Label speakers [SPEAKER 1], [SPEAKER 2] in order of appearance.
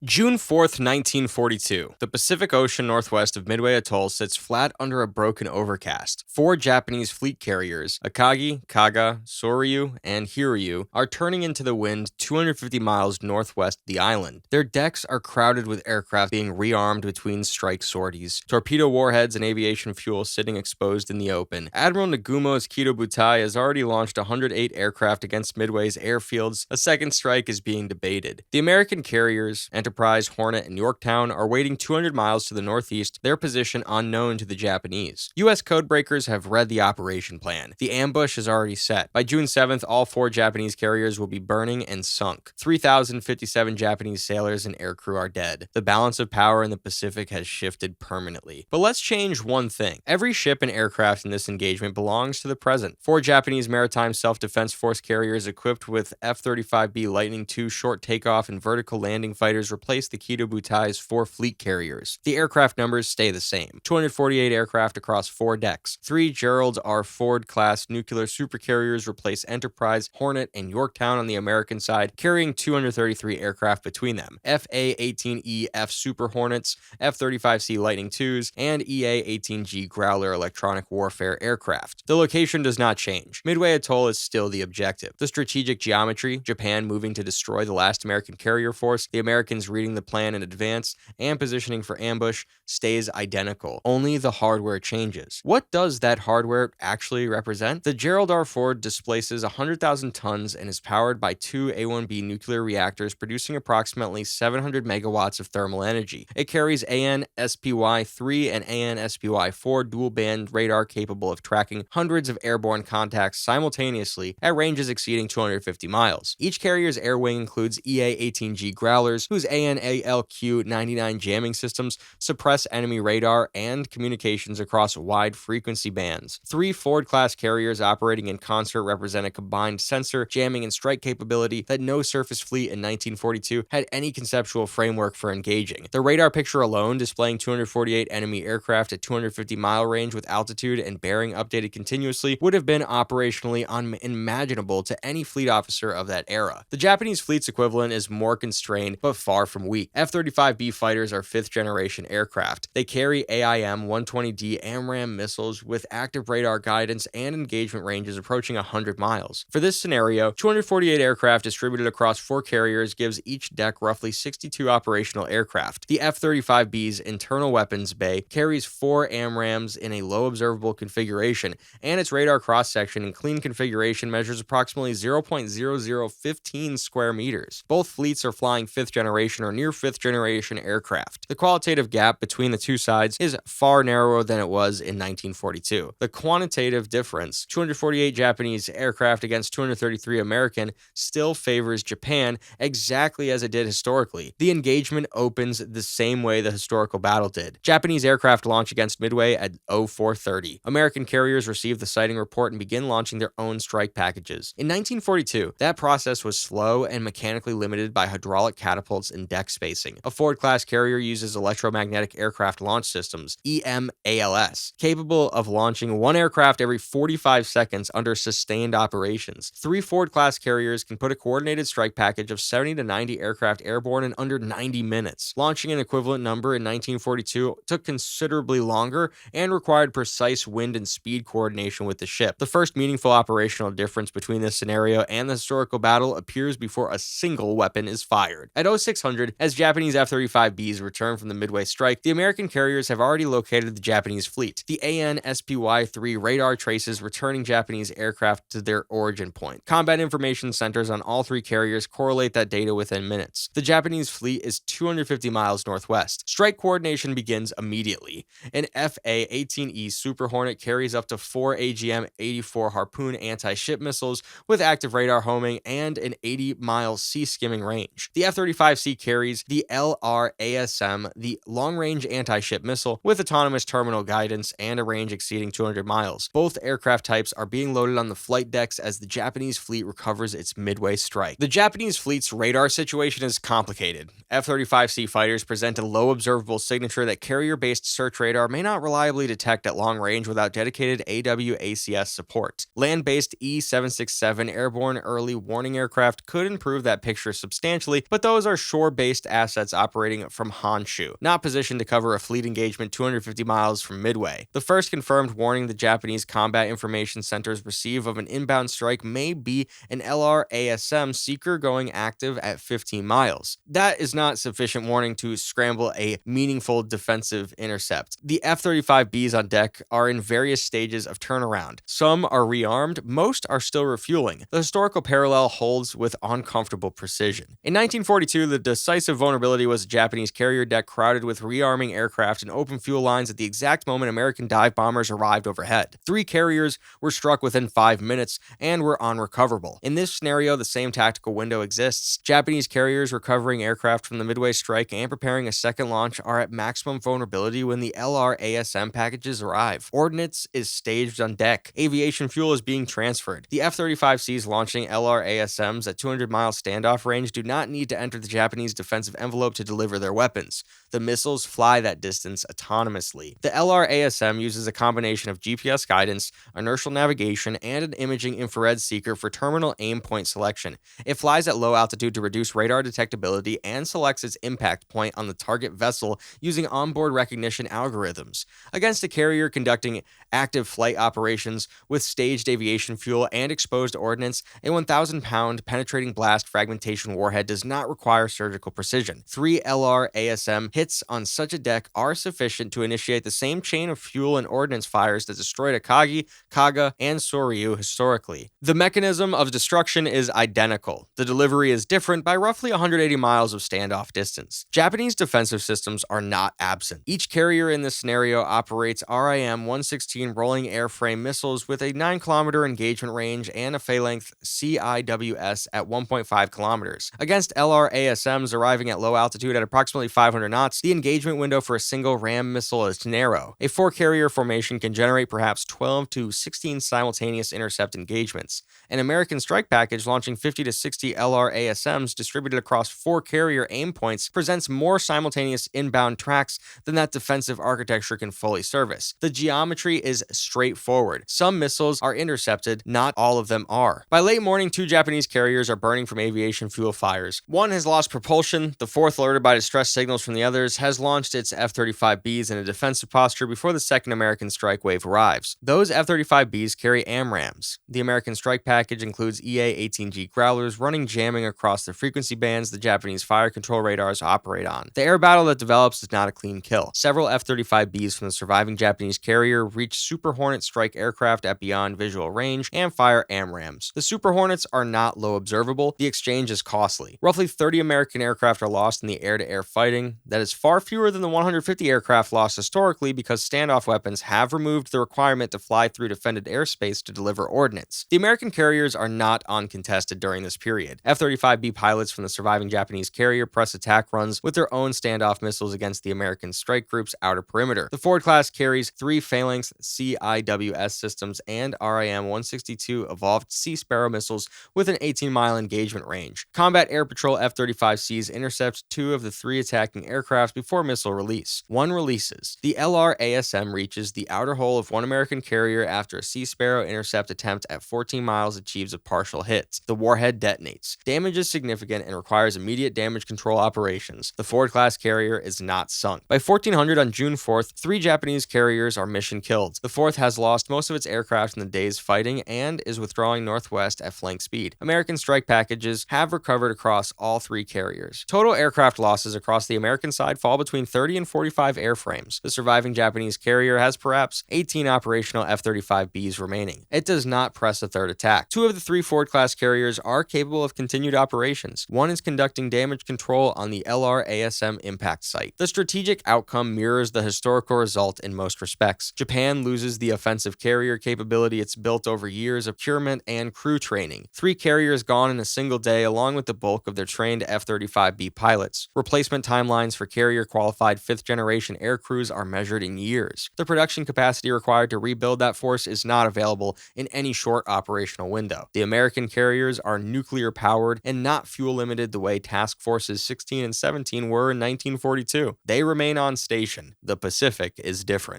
[SPEAKER 1] June 4th, 1942. The Pacific Ocean northwest of Midway Atoll sits flat under a broken overcast. Four Japanese fleet carriers, Akagi, Kaga, Soryu, and Hiryu, are turning into the wind 250 miles northwest of the island. Their decks are crowded with aircraft being rearmed between strike sorties, torpedo warheads and aviation fuel sitting exposed in the open. Admiral Nagumo's Kido Butai has already launched 108 aircraft against Midway's airfields. A second strike is being debated. The American carriers, Enterprise, Hornet, and Yorktown, are waiting 200 miles to the northeast, their position unknown to the Japanese. U.S. codebreakers have read the operation plan. The ambush is already set. By June 7th, all four Japanese carriers will be burning and sunk. 3,057 Japanese sailors and aircrew are dead. The balance of power in the Pacific has shifted permanently. But let's change one thing. Every ship and aircraft in this engagement belongs to the present. Four Japanese Maritime Self-Defense Force carriers equipped with F-35B Lightning II short takeoff and vertical landing fighters replace the Kido Butai's four fleet carriers. The aircraft numbers stay the same. 248 aircraft across four decks. Three Gerald R. Ford-class nuclear supercarriers replace Enterprise, Hornet, and Yorktown on the American side, carrying 233 aircraft between them. FA-18E F Super Hornets, F-35C Lightning IIs, and EA-18G Growler electronic warfare aircraft. The location does not change. Midway Atoll is still the objective. The strategic geometry, Japan moving to destroy the last American carrier force, the Americans reading the plan in advance, and positioning for ambush, stays identical. Only the hardware changes. What does that hardware actually represent? The Gerald R. Ford displaces 100,000 tons and is powered by two A-1B nuclear reactors producing approximately 700 megawatts of thermal energy. It carries AN/SPY-3 and AN/SPY-4 dual-band radar capable of tracking hundreds of airborne contacts simultaneously at ranges exceeding 250 miles. Each carrier's air wing includes EA-18G Growlers, whose AN/ALQ-99 jamming systems suppress enemy radar and communications across wide frequency bands. Three Ford-class carriers operating in concert represent a combined sensor, jamming, and strike capability that no surface fleet in 1942 had any conceptual framework for engaging. The radar picture alone, displaying 248 enemy aircraft at 250-mile range with altitude and bearing updated continuously, would have been operationally unimaginable to any fleet officer of that era. The Japanese fleet's equivalent is more constrained, but far from weak. F-35B fighters are fifth-generation aircraft. They carry AIM-120D AMRAAM missiles with active radar guidance and engagement ranges approaching 100 miles. For this scenario, 248 aircraft distributed across four carriers gives each deck roughly 62 operational aircraft. The F-35B's internal weapons bay carries four AMRAAMs in a low observable configuration, and its radar cross-section in clean configuration measures approximately 0.0015 square meters. Both fleets are flying fifth-generation or near fifth-generation aircraft. The qualitative gap between the two sides is far narrower than it was in 1942. The quantitative difference, 248 Japanese aircraft against 233 American, still favors Japan exactly as it did historically. The engagement opens the same way the historical battle did. Japanese aircraft launch against Midway at 0430. American carriers receive the sighting report and begin launching their own strike packages. In 1942, that process was slow and mechanically limited by hydraulic catapults and deck spacing. A Ford-class carrier uses electromagnetic aircraft launch systems, EMALS, capable of launching one aircraft every 45 seconds under sustained operations. Three Ford-class carriers can put a coordinated strike package of 70 to 90 aircraft airborne in under 90 minutes. Launching an equivalent number in 1942 took considerably longer and required precise wind and speed coordination with the ship. The first meaningful operational difference between this scenario and the historical battle appears before a single weapon is fired. At 0600, as Japanese F-35Bs return from the Midway strike, the American carriers have already located the Japanese fleet. The AN/SPY-3 radar traces returning Japanese aircraft to their origin point. Combat information centers on all three carriers correlate that data within minutes. The Japanese fleet is 250 miles northwest. Strike coordination begins immediately. An FA-18E Super Hornet carries up to four AGM-84 Harpoon anti-ship missiles with active radar homing and an 80-mile sea-skimming range. The F-35C carries the LRASM, the long-range anti-ship missile, with autonomous terminal guidance and a range exceeding 200 miles. Both aircraft types are being loaded on the flight decks as the Japanese fleet recovers its Midway strike. The Japanese fleet's radar situation is complicated. F-35C fighters present a low observable signature that carrier-based search radar may not reliably detect at long range without dedicated AWACS support. Land-based E-767 airborne early warning aircraft could improve that picture substantially, but those are shore shore-based assets operating from Honshu, not positioned to cover a fleet engagement 250 miles from Midway. The first confirmed warning the Japanese Combat Information Centers receive of an inbound strike may be an LRASM seeker going active at 15 miles. That is not sufficient warning to scramble a meaningful defensive intercept. The F-35Bs on deck are in various stages of turnaround. Some are rearmed, most are still refueling. The historical parallel holds with uncomfortable precision. In 1942, the decisive vulnerability was a Japanese carrier deck crowded with rearming aircraft and open fuel lines at the exact moment American dive bombers arrived overhead. 3 carriers were struck within 5 minutes and were unrecoverable. In this scenario, the same tactical window exists. Japanese carriers recovering aircraft from the Midway strike and preparing a second launch are at maximum vulnerability when the LRASM packages arrive. Ordnance is staged on deck. Aviation fuel is being transferred. The F-35Cs launching LRASMs at 200-mile standoff range do not need to enter the Japanese defensive envelope to deliver their weapons. The missiles fly that distance autonomously. The LRASM uses a combination of GPS guidance, inertial navigation, and an imaging infrared seeker for terminal aim point selection. It flies at low altitude to reduce radar detectability and selects its impact point on the target vessel using onboard recognition algorithms. Against a carrier conducting active flight operations with staged aviation fuel and exposed ordnance, a 1,000-pound penetrating blast fragmentation warhead does not require surgical precision. 3 LRASM hits on such a deck are sufficient to initiate the same chain of fuel and ordnance fires that destroyed Akagi, Kaga, and Soryu historically. The mechanism of destruction is identical. The delivery is different by roughly 180 miles of standoff distance. Japanese defensive systems are not absent. Each carrier in this scenario operates RIM-116 rolling airframe missiles with a 9-kilometer engagement range and a phalanx CIWS at 1.5 kilometers. Against LRASMs arriving at low altitude at approximately 500 knots, the engagement window for a single RAM missile is narrow. A 4-carrier formation can generate perhaps 12 to 16 simultaneous intercept engagements. An American strike package launching 50 to 60 LRASMs distributed across 4 carrier aim points presents more simultaneous inbound tracks than that defensive architecture can fully service. The geometry is straightforward. Some missiles are intercepted, not all of them are. By late morning, 2 Japanese carriers are burning from aviation fuel fires. One has lost propulsion, the fourth, alerted by distress signals from the others, has launched its F-35Bs in a defensive posture before the second American strike wave arrives. Those F-35Bs carry AMRAAMs. The American strike package includes EA-18G Growlers running jamming across the frequency bands the Japanese fire control radars operate on. The air battle that develops is not a clean kill. Several F-35Bs from the surviving Japanese carrier reach Super Hornet strike aircraft at beyond visual range and fire AMRAAMs. The Super Hornets are not low observable. The exchange is costly. Roughly 30 American aircraft are lost in the air-to-air fighting. That is far fewer than the 150 aircraft lost historically because standoff weapons have removed the requirement to fly through defended airspace to deliver ordnance. The American carriers are not uncontested during this period. F-35B pilots from the surviving Japanese carrier press attack runs with their own standoff missiles against the American strike group's outer perimeter. The Ford class carries 3 Phalanx CIWS systems and RIM-162 evolved Sea Sparrow missiles with an 18-mile engagement range. Combat Air Patrol F-35Cs intercept 2 of the 3 attacking aircraft before missile release. One releases. The LRASM reaches the outer hull of one American carrier after a Sea Sparrow intercept attempt at 14 miles achieves a partial hit. The warhead detonates. Damage is significant and requires immediate damage control operations. The Ford-class carrier is not sunk. By 1400 on June 4th, 3 Japanese carriers are mission killed. The 4th has lost most of its aircraft in the day's fighting and is withdrawing northwest at flank speed. American strike packages have recovered across all 3 carriers. Total aircraft losses across the American side fall between 30 and 45 airframes. The surviving Japanese carrier has perhaps 18 operational F-35Bs remaining. It does not press a third attack. 2 of the 3 Ford-class carriers are capable of continued operations. One is conducting damage control on the LRASM impact site. The strategic outcome mirrors the historical result in most respects. Japan loses the offensive carrier capability it's built over years of procurement and crew training. 3 carriers gone in a single day along with the bulk of their trained F-35B pilots. Replacement timelines for carrier-qualified 5th-generation air crews are measured in years. The production capacity required to rebuild that force is not available in any short operational window. The American carriers are nuclear-powered and not fuel-limited the way Task Forces 16 and 17 were in 1942. They remain on station. The Pacific is different.